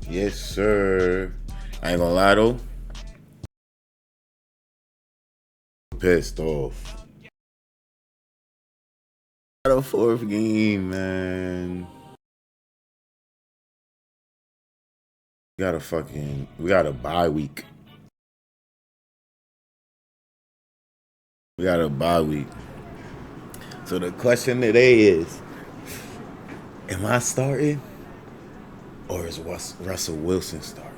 Yes, sir. I ain't gonna lie though. Pissed off. The fourth game, man. We got a bye week. We got a bye week. So the question today is, am I starting or is Russell Wilson starting?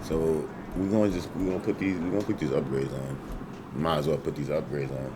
So we're gonna put these upgrades on. Might as well put these upgrades on.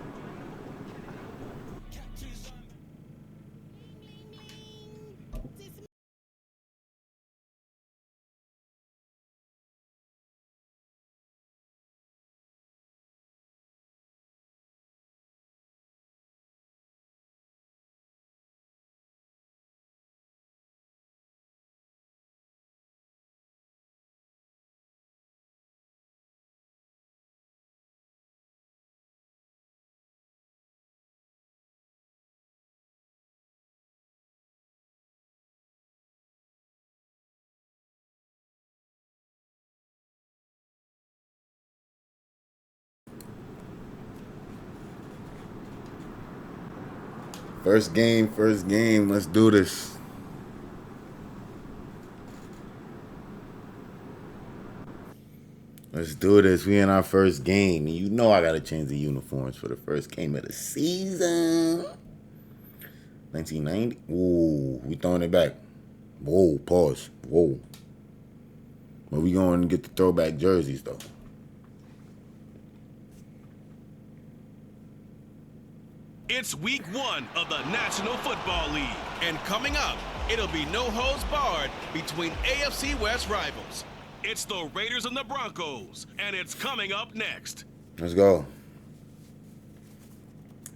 First game. Let's do this. Let's do this. We in our first game. And you know I gotta change the uniforms for the first game of the season. 1990. Ooh, we throwing it back. Whoa, pause. Whoa. But we going to get the throwback jerseys though. It's week 1 of the National Football League. And coming up, it'll be no holds barred between AFC West rivals. It's the Raiders and the Broncos, and it's coming up next. Let's go.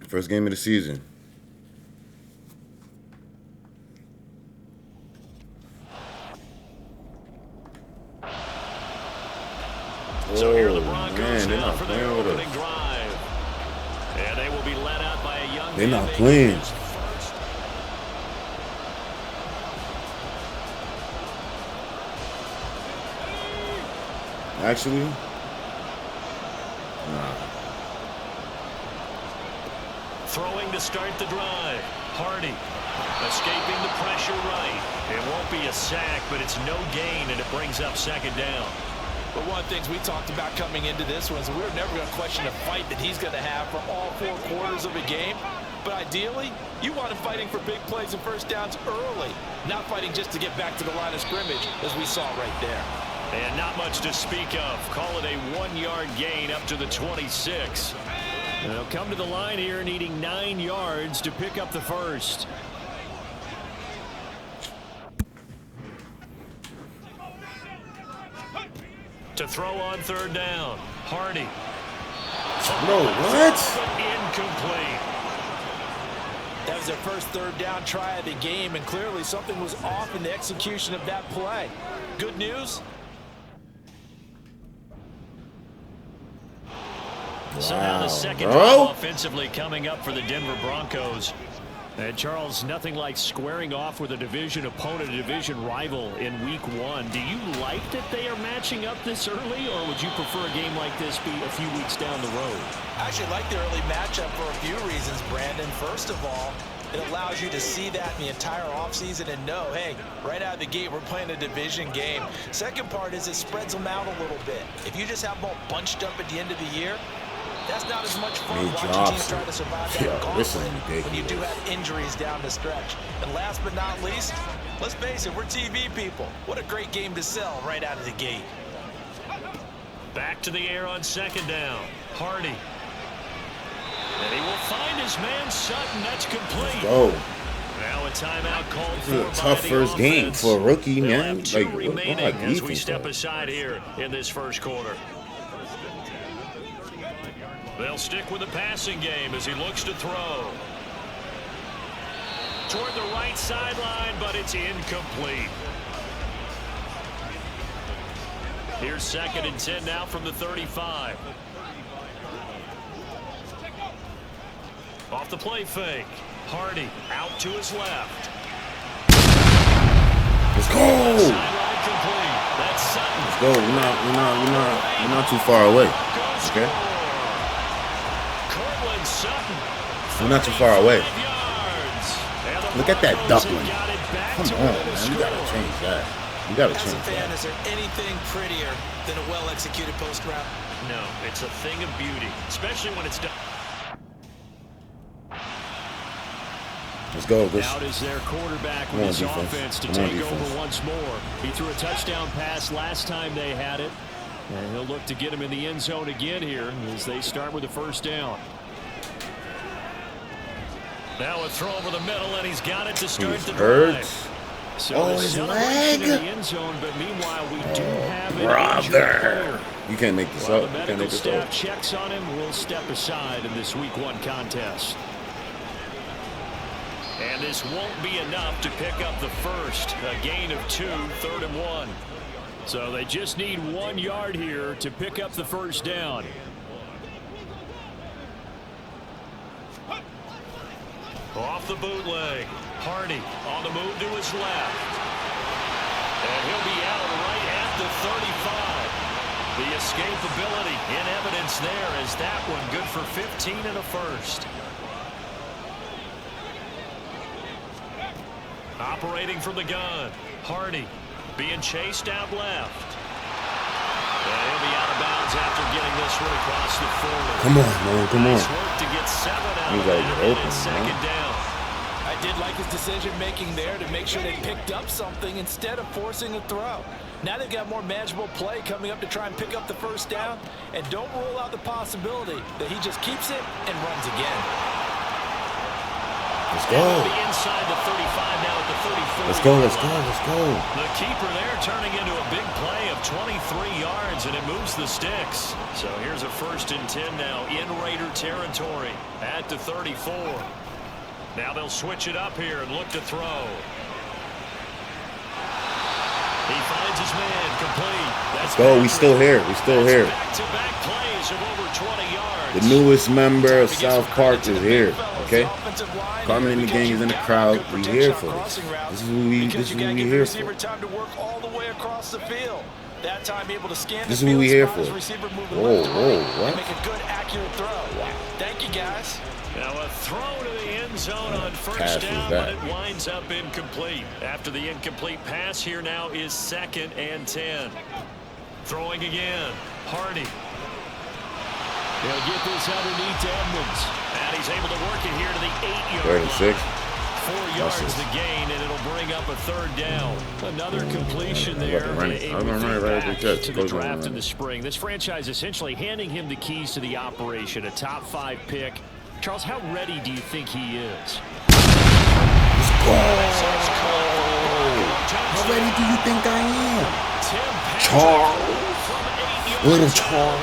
First game of the season. So here are the Broncos man, now for their opening drive. And they will be led out by a young They're man not making playing. his first. Actually, nah. Throwing to start the drive. Hardy escaping the pressure right. It won't be a sack, but it's no gain, and it brings up second down. But one of the things we talked about coming into this one is we were never going to question the fight that he's going to have for all 4 quarters of a game. But ideally, you want him fighting for big plays and first downs early, not fighting just to get back to the line of scrimmage, as we saw right there. And not much to speak of. Call it a 1-yard gain up to the 26. They'll come to the line here needing 9 yards to pick up the first. To throw on third down. Hardy. No, what? Incomplete. That was their first third down try of the game, and clearly something was off in the execution of that play. Good news? So now the second bro. drive offensively coming up for the Denver Broncos. And Charles, nothing like squaring off with a division opponent, a division rival in week 1. Do you like that they are matching up this early, or would you prefer a game like this be a few weeks down the road? I actually like the early matchup for a few reasons, Brandon. First of all, it allows you to see that in the entire offseason and know, hey, right out of the gate, we're playing a division game. Second part is it spreads them out a little bit. If you just have them all bunched up at the end of the year, that's not as much fun watching teams try to survive that gauntlet when you do have injuries down the stretch. And last but not least, let's face it, we're TV people. What a great game to sell right out of the gate. Back to the air on second down. Hardy. And he will find his man Sutton. That's complete. Go. Now a timeout called This for is a tough by the first game offense. for a rookie, They'll man. have 2 Like, remaining what as we defense step though? aside here in this first quarter. They'll stick with the passing game as he looks to throw. Toward the right sideline, but it's incomplete. Here's 2nd and 10 now from the 35. Off the play fake. Hardy out to his left. go. Sideline complete. That's Sutton. Let's go. We're not too far away. Okay. Cortland Sutton. We're not too far away. 5 yards. And the Look at that Broncos duckling. have got it back Come to on, within a man. We gotta score. change that. We gotta As a change fan, that. is there anything prettier than a well-executed post route? No, it's a thing of beauty, especially when it's done. Let's go. Out is their quarterback with on, his defense. offense to Come on, take defense. over once more. He threw a touchdown pass last time they had it. And he'll look to get him in the end zone again here as they start with a first down. Now a throw over the middle, and he's got it to start the drive. Hurts. So Oh, the his celebration leg. in the end zone, but meanwhile we do have an Brother. injured player. You can't make this While up. the You can't medical make this staff up. checks on him, we'll step aside in this Week 1 contest. And this won't be enough to pick up the first. A gain of 2, 3rd and 1. So they just need 1 yard here to pick up the first down. Off the bootleg. Hardy on the move to his left. And he'll be out right at the 35. The escapability in evidence there as that one good for 15 and a first. Operating from the gun. Hardy being chased out left. And he'll be out of bounds after getting this one across the 40. Come on, man. Come on. Nice work to get 7 out You of gotta that, get open, and it's second man. down. I did like his decision-making there to make sure they picked up something instead of forcing a throw. Now they've got more manageable play coming up to try and pick up the first down, and don't rule out the possibility that he just keeps it and runs again. Let's And go. he'll be inside the 35 now at the 34. Let's go. Let's go. Let's go. The keeper there turning into a big play of 23 yards, and it moves the sticks. So here's a 1st and 10 now in Raider territory at the 34. Now they'll switch it up here and look to throw. He finds his man complete. Let's go. We still here. We still here. Back-to-back plays of over 20 yards. The newest member of South Park is here. Okay. Carmen in the gang is in the crowd. We here for this. This is who we here for. Time to work all the way across the field. That time able to scan This the is who field we here spot as for. receiver moving Whoa, left to right what? and make a good, accurate throw. Thank you, guys. Now a throw to the end zone on Pass first is down, that? but it winds up incomplete. After the incomplete pass, here now is 2nd and 10. Throwing again. Hardy. He'll get this underneath to Edmonds. And he's able to work it here to the 8-yard line. 36. 4 yards the gain, and it'll bring up a 3rd down. Another completion there. I'm gonna run it right at the chest. To the Goes on, draft man. in the spring. This franchise essentially handing him the keys to the operation. A top 5 pick. Charles, how ready do you think he is? How ready do you think I am? Charles. Little Charles.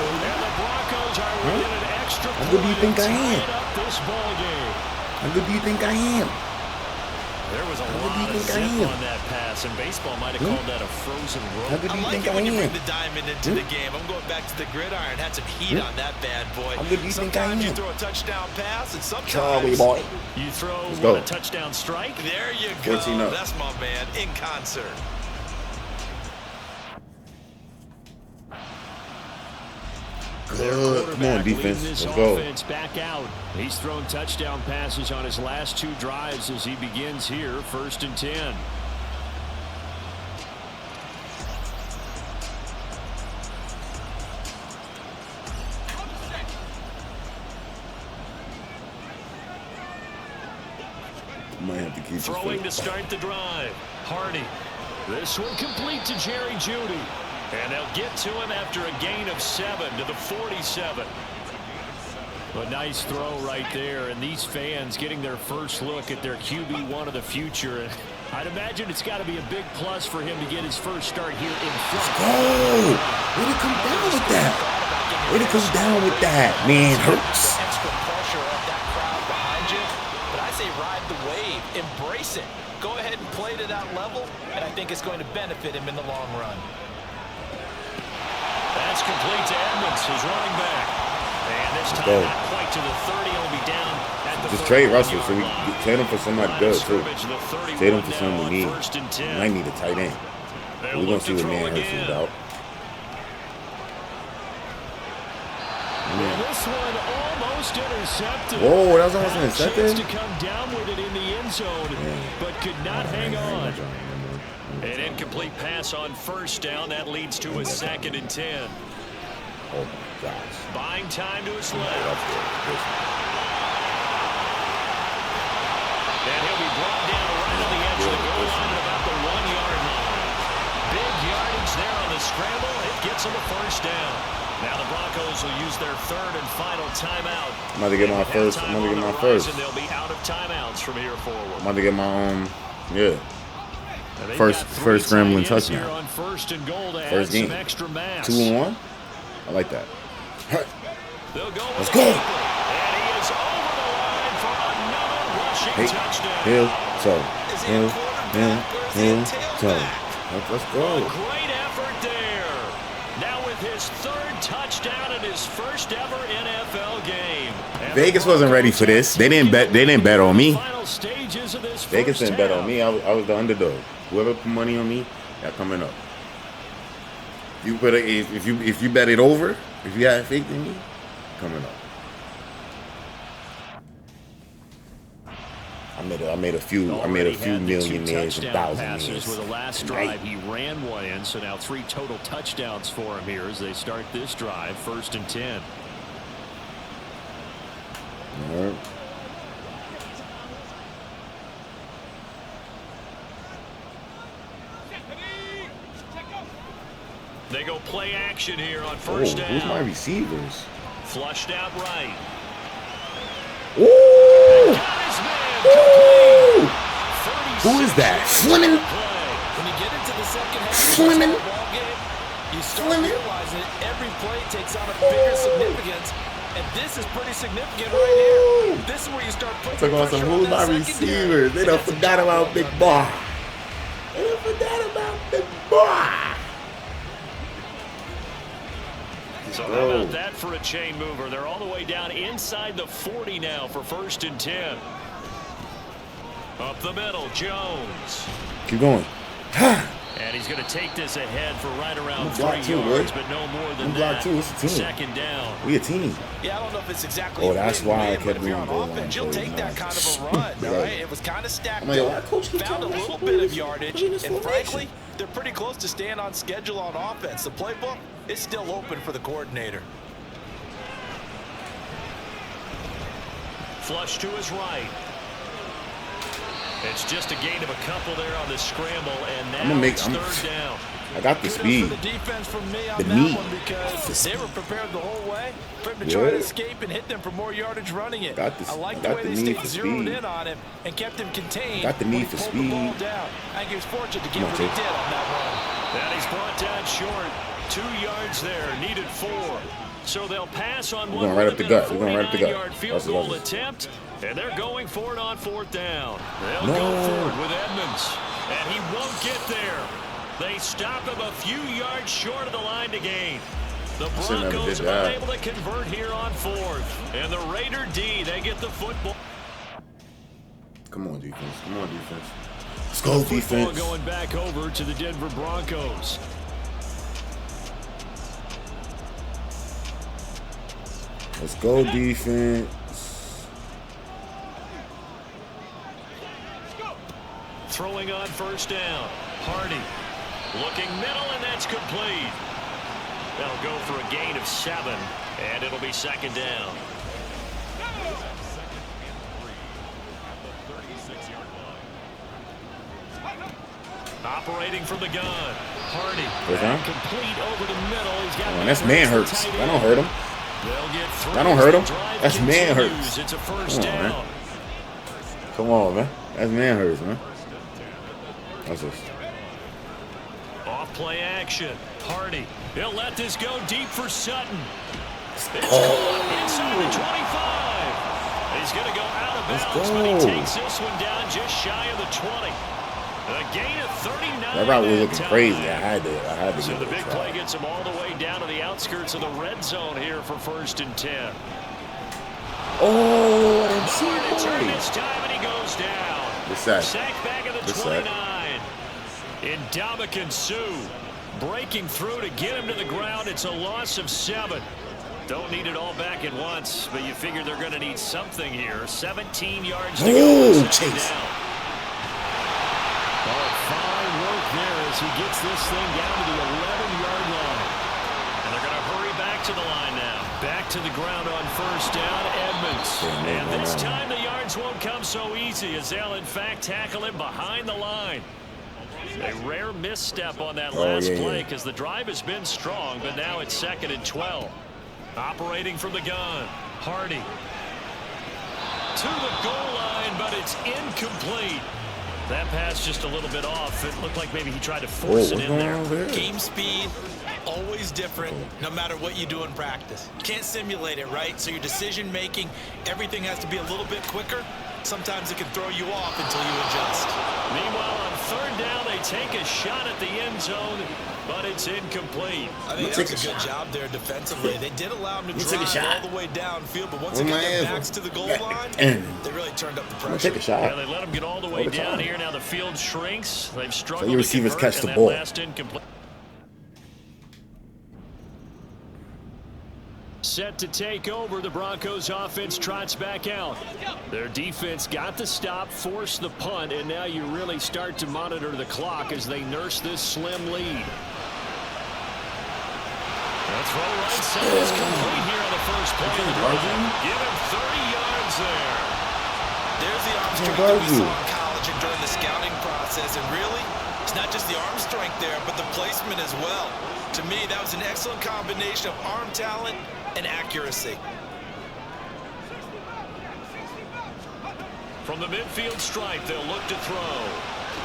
How good do you think I am? How good do you think I am? There was a How good lot do you of think I zip am? on that pass, and baseball might have called that a frozen How rope. good do you I think like it I when you bring am? the diamond into the game. I'm going back to the gridiron. Had some heat on that bad boy. How good do you think I Sometimes you am? throw a touchdown pass, and sometimes Charlie boy. You throw go. a touchdown strike. there you go. 14 up. That's my man in concert. Good. Come on, Quarterback defense. leading this Let's go. offense back out. He's thrown touchdown passes on his last 2 drives as he begins here, 1st and 10. Might have to keep this Throwing foot. to start the drive. Hardy. This one complete to Jerry Jeudy. And they'll get to him after a gain of 7 to the 47. A nice throw right there, and these fans getting their first look at their QB1 of the future. I'd imagine it's got to be a big plus for him to get his first start here in front. Oh, way to come down with that. Way to come down with that. Man, hurts. Extra pressure off that crowd behind you. But I say ride the wave. Embrace it. Go ahead and play to that level, and I think it's going to benefit him in the long run. That's complete to Edmonds, his running back. And And this time, Go. not quite to the 30. He'll be down at the Just trade Russell 31-yard so we line. trade him for somebody Line good, of too. scrimmage, the 31 Trade him for now something on we need. first and 10. We might need a tight end. They'll We're going look to see to what throw Man Hurts is again. about. Well, this one almost intercepted. Whoa, that was almost Had a chance intercepted? to come down with it in the end zone, but could not hang on. An incomplete pass on first down. That leads to a 2nd and 10. Oh, my gosh. Buying time to his left. And he'll be brought down right on the edge of the goal line at about the 1-yard line. Big yardage there on the scramble. It gets him a first down. Now the Broncos will use their 3rd and final timeout. I'm about to get my first. I'm about to get my first. And they'll be out of timeouts from here forward. I'm about to get my They've first got 3 scrambling tight ends here touchdown. on first and goal to First add some game. extra mass. 2-1. I like that. They'll go Let's with go. a keeper. And he is over the line for another rushing Hey, touchdown. heel, toe, Is he a heel, quarterback or is he a heel, toe. tailback? Let's A go. great effort there. Now with his 3rd touchdown in his first ever NFL game. And Vegas the wasn't ready for this. They didn't bet. They didn't bet on me. final stages of this Vegas first didn't bet on half. me. I was the underdog. Whoever put money on me, that coming up. If you bet it over, if you had faith in me, coming up. I made a few Already had the 2 millionaires and touchdown passes thousandaires. with the last tonight. drive. He ran one in, so now 3 total touchdowns for him here as they start this drive, 1st and 10. All right. They go play action here on Oh, first down. who's my receivers? Flushed out right. Ooh! Got his man. Ooh! 36 Who is that? yards Fleming? to play. When you get into the second half Fleming? of the ball game, you start Fleming? realizing that every play takes on a bigger significance, and this is pretty significant right here. This is where you start putting Talking about some pressure on who's that my secondary. receivers. They done That's a forgot job about well Big done Boy. there. They done forgot about Big Boy. So how about that for a chain mover? They're all the way down inside the 40 now for 1st and 10. Up the middle, Jones. Keep going. And he's going to take this ahead for right around I'm blocked 3 too, yards, boy. but no more than I'm blocked that. too. It's a team. 2nd down. We a team. Yeah, I don't know if it's exactly. Oh, that's why I win-win, kept but if you're doing on goal line offense, you'll plays take that now. kind of a run. Yeah. All right, it was kind of stacked I'm like, why up. Coach keep Found a telling us little to bit play of this- yardage, play this and formation? frankly, they're pretty close to staying on schedule on offense. The playbook is still open for the coordinator. Flush to his right. It's just a gain of a couple there on the scramble, and now it's 3rd down. I got the Kudos speed. for the defense from me on The that meat. one because they were prepared the whole way for him to Yeah. try to escape and hit them for more yardage running it. Got the- I like I the got way the they need stayed for zeroed speed. in on him and kept him contained. Got the when need he for pulled the ball speed. down. I think he was fortunate to get Come on, what he Tate. did on that run. And he's brought down short. 2 yards there, needed 4. So they'll pass on We're one. going right up the gut. We're going right up the gut. 49-yard field That's goal what it is. attempt, and they're going for it on 4th down. They'll No. go for it with Edmonds, and he won't get there. They stop him a few yards short of the line to gain. The shouldn't have Broncos did that. unable to convert here on 4th, and the Raider D, they get the football. Come on, defense. Come on, defense. Let's go, Football defense. going back over to the Denver Broncos. Let's go, defense. Throwing on 1st down. Hardy looking middle, and that's complete. That'll go for a gain of 7, and it'll be 2nd down. Operating from the gun. Hardy. First down? Complete over the middle. He's got Oh, that's man hurts. the tight That don't end. hurt him. They'll get 3. That don't hurt him. The drive That's man continues. hurts. It's a 1st Come on, down. man. Come on, man. That's man hurts, man. That's just. Off play action. Hardy. He'll let this go deep for Sutton. It's caught inside the 25. He's going to go out of Let's bounds, but he go. takes this one down just shy of the 20. A gain of 39. That route was looking time. crazy. I had to So give the it a big try. play gets him all the way down to the outskirts of the red zone here for 1st and 10. Oh, I'm Barr to turn sorry. this time, and he goes down. What's that? Sack back at the What's 29. that? Ndamukong Suh breaking through to get him to the ground. It's a loss of 7. Don't need it all back at once, but you figure they're going to need something here. 17 yards to go. Oh, Chase. Oh, fine work there as he gets this thing down to the 11-yard line. And they're going to hurry back to the line now. Back to the ground on first down, Edmonds. And this time the yards won't come so easy as they'll, in fact, tackle him behind the line. A rare misstep on that last play because the drive has been strong, but now it's 2nd and 12. Operating from the gun, Hardy. To the goal line, but it's incomplete. That pass just a little bit off. It looked like maybe he tried to force it in there. Game speed, always different, no matter what you do in practice. You can't simulate it, right? So your decision making, everything has to be a little bit quicker. Sometimes it can throw you off until you adjust. Meanwhile, on 3rd down, they take a shot at the end zone, but it's incomplete. I think that's a good job there defensively. They did allow him to drive all the way downfield, but once they get their backs to the goal line, they really turned up the pressure. Take a shot. Yeah, they let him get all the way down here. Now the field shrinks. They've struggled so your receivers to convert, catch the and ball. That last incomplete. Set to take over, the Broncos offense trots back out. Their defense got the stop, forced the punt, and now you really start to monitor the clock as they nurse this slim lead. The throw right side is complete here on the first play of the drive. Give him 30 yards there. There's the arm strength that we saw in college and during the scouting process, and really, it's not just the arm strength there, but the placement as well. To me, that was an excellent combination of arm talent and accuracy. From the midfield stripe, they'll look to throw.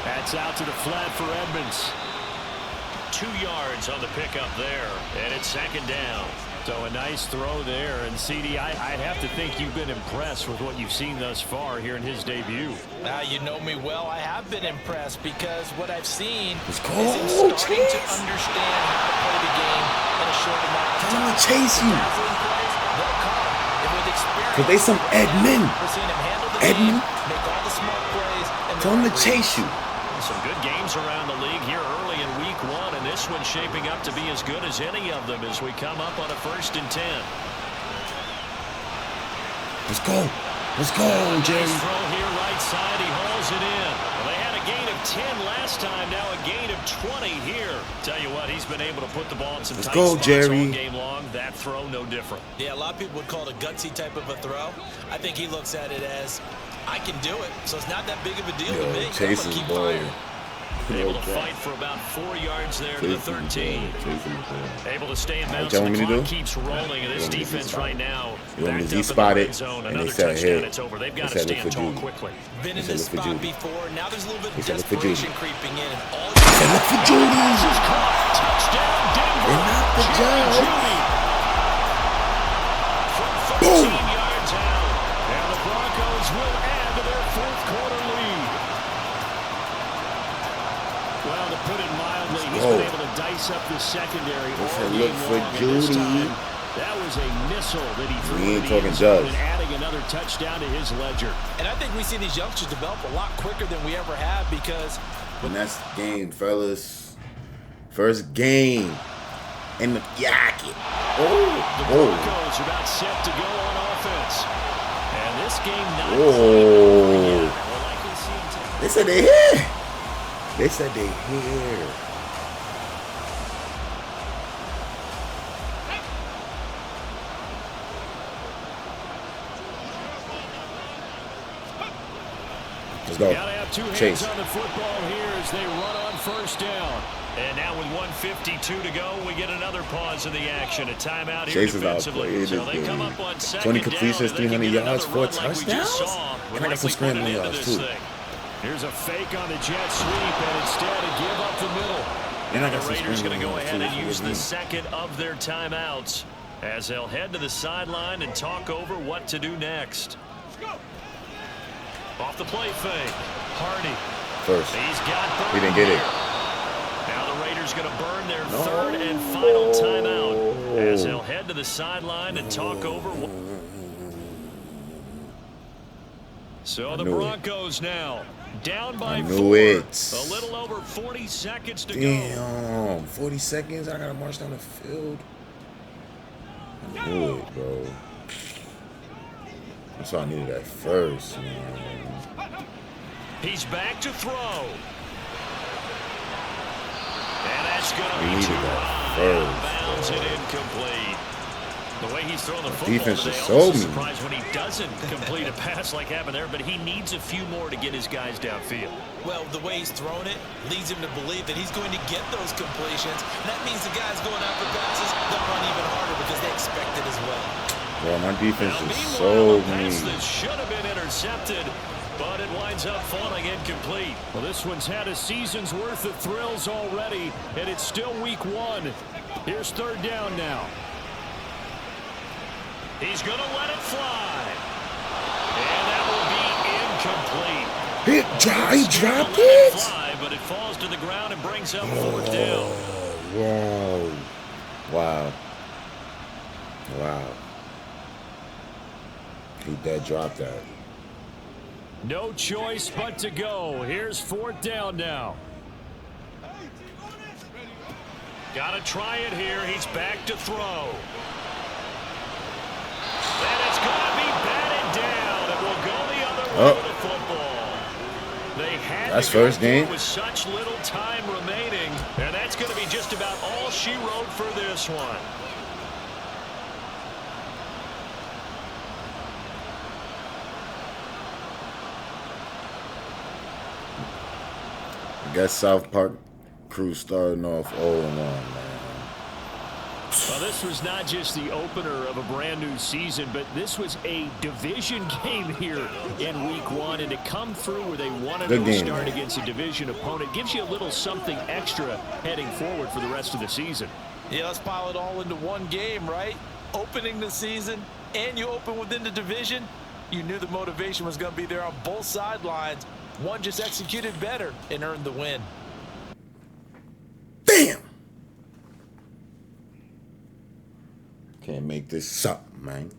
That's out to the flat for Edmonds. 2 yards on the pickup there, and it's 2nd down. So a nice throw there, and CD, I'd have to think you've been impressed with what you've seen thus far here in his debut. You know me well. I have been impressed because what I've seen is him Oh, starting to understand how to play the game in a short amount of time. Tell him to chase you. They'll come. And with experience, Because they some Edmund. we're seeing him handle the Edmund. game, make all the smart plays, and Tell him to chase you. Some good games around the league here early in week 1, and this one's shaping up to be as good as any of them as we come up on a 1st and 10. Let's go. Let's go, Jerry. Nice throw here right side. He hauls it in. Well, they had a gain of 10 last time, now a gain of 20 here. Tell you what, he's been able to put the ball in some tight spots all game long. That throw, no different. Yeah, a lot of people would call it a gutsy type of a throw. I think he looks at it as, I can do it, so it's not that big of a deal to me. Chase is boy. Able to fight for about 4 yards there to the 13. Able to stay in bounds. What you want me to do? Keeps rolling, and this defense right now. You want me to Z-spot it, and they said, hey, it's over. They've got to stand tall quickly. Been in this spot before. Now there's a little bit of said, look for desperation Judy. creeping in. And all He said, look for Judy. Touchdown, Denver. They knocked the job. From 13 Boom. yards out. And the Broncos will add to their 4th quarter lead. Well, to put it mildly, he's been able to dice up the secondary all look game for long, and Judy. this time, that was a missile that he threw. We ain't to the talking end zone Judge. and adding another touchdown to his ledger. And I think we see these youngsters develop a lot quicker than we ever have because And that's the game, fellas. First game in the jacket. The Broncos are about set to go on offense. And this game not quite over yet. We'll likely see him take. They said they here. They said they here. Let's go. Gotta have 2 hands Chase. on the football here as they run on first down. And now with 1:52 to go, we get another pause in the action. A timeout here Chase is defensively. outplayed So this they come game. up on 2nd 20 down, completions, and they can 300 get yards, another 4 run like we just touchdowns. saw. And Would I got some likely put an scrambling end to yards, this too. thing. Here's a fake on the jet sweep, and instead a give up the middle. And I got The some Raiders going to go scrambling ahead yards, and too. use the 2nd of their timeouts as they'll head to the sideline and talk over what to do next. Off the play fake, Hardy. First. He's got He didn't get it. Now the Raiders going to burn their 3rd and final timeout as they'll head to the sideline and talk over. So I the knew it. Broncos now down by I knew 4. it. A little over 40 seconds to go. Damn, 40 seconds. I gotta march down the field. I knew it, bro. That's why I needed that first, man. He's back to throw. And that's going to We be needed too that high. first, Bounds bro. and incomplete. The way he's throwing the football Defense today, just I'm also sold me. surprised when he doesn't complete a pass like happened there, but he needs a few more to get his guys downfield. Well, the way he's thrown it leads him to believe that he's going to get those completions. And that means the guys going after passes, they'll run even harder because they expect it as well. Bro, my defense Now, just meanwhile, sold a pass me. that should have been intercepted, but it winds up falling incomplete. Well, this one's had a season's worth of thrills already, and it's still week 1. Here's 3rd down now. He's going to let it fly. And that will be incomplete. He dropped it? Fly, but it falls to the ground and brings up 4th down. Whoa. Wow. Wow. He dead dropped that. No choice but to go. Here's 4th down now. Got to try it here. He's back to throw. And it's going to be batted down. It will go the other way with the football. They had That's to go first game. with such little time remaining, and that's going to be just about all she wrote for this one. I guess South Park crew starting off 0-1, man. Well, this was not just the opener of a brand new season, but this was a division game here in week 1, and to come through where they wanted to start against a division opponent gives you a little something extra heading forward for the rest of the season. Yeah, let's pile it all into one game, right? Opening the season, and you open within the division. You knew the motivation was going to be there on both sidelines. One just executed better and earned the win. Damn! Can't make this up, man.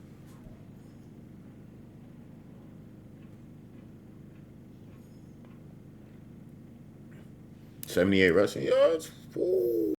78 rushing yards. Ooh.